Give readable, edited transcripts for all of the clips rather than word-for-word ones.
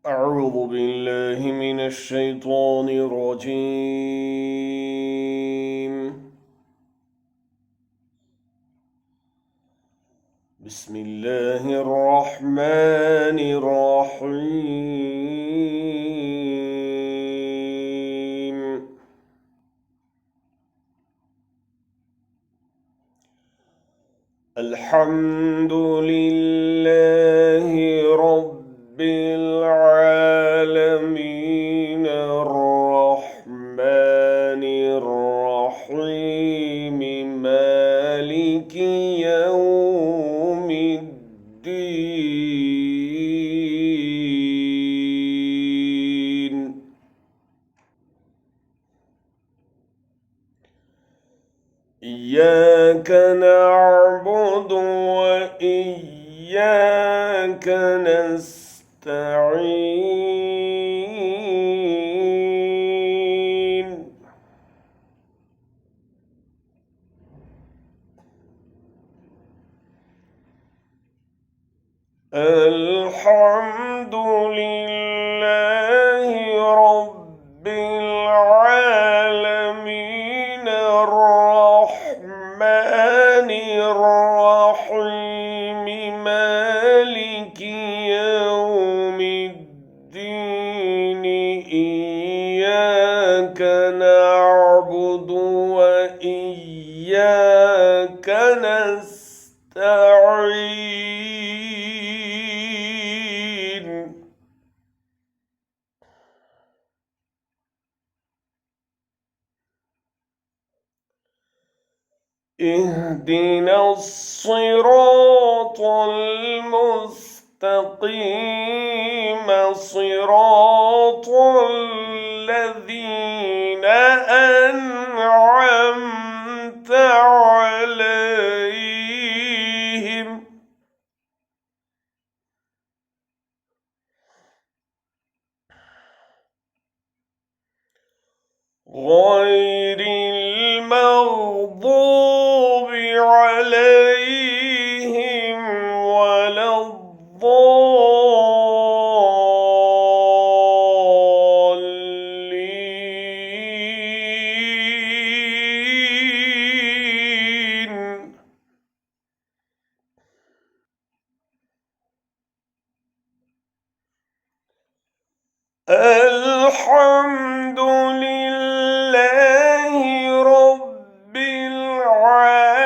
أعوذ بالله من الشيطان الرجيم. بسم الله الرحمن الرحيم. الحمد لله رب العالمين الرحمن الرحيم مالك يوم الدين. إياك نعبد وإياك نستعين. الحمد لله رب العالمين الرحمن الرحيم مالك يوم الدين. إياك نعبد وإياك نستعين. اهدنا الصراط المستقيم صراط الذين أنعمت عليهم غير المغضوب عليهم ولا الضالين. الحمد لله رب العالمين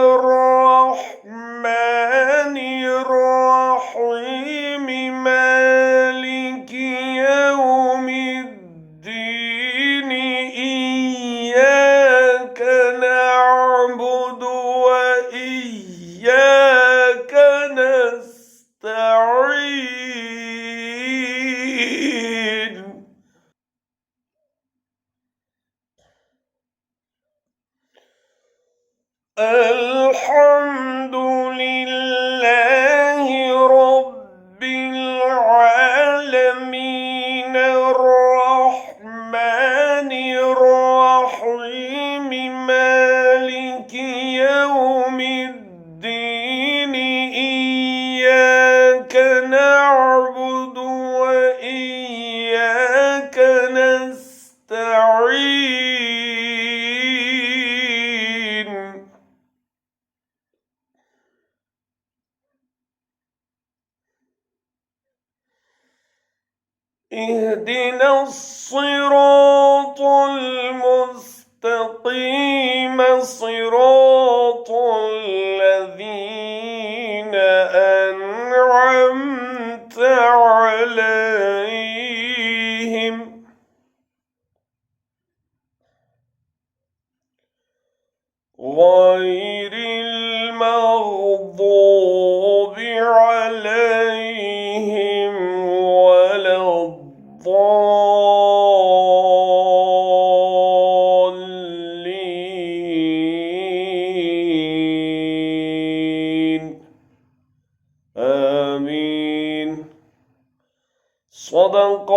الرحمن الرحيم مالك يوم الدين. إياك نعبد وإياك نستعين. الحمد لله رب العالمين الرحمن الرحيم مالك يوم الدين. إياك نعبد وإياك نستعين. اهدنا الصراط المستقيم صراط الذين أنعمت عليهم غير المغضوب عليهم ولا الضالين. آمين. صدق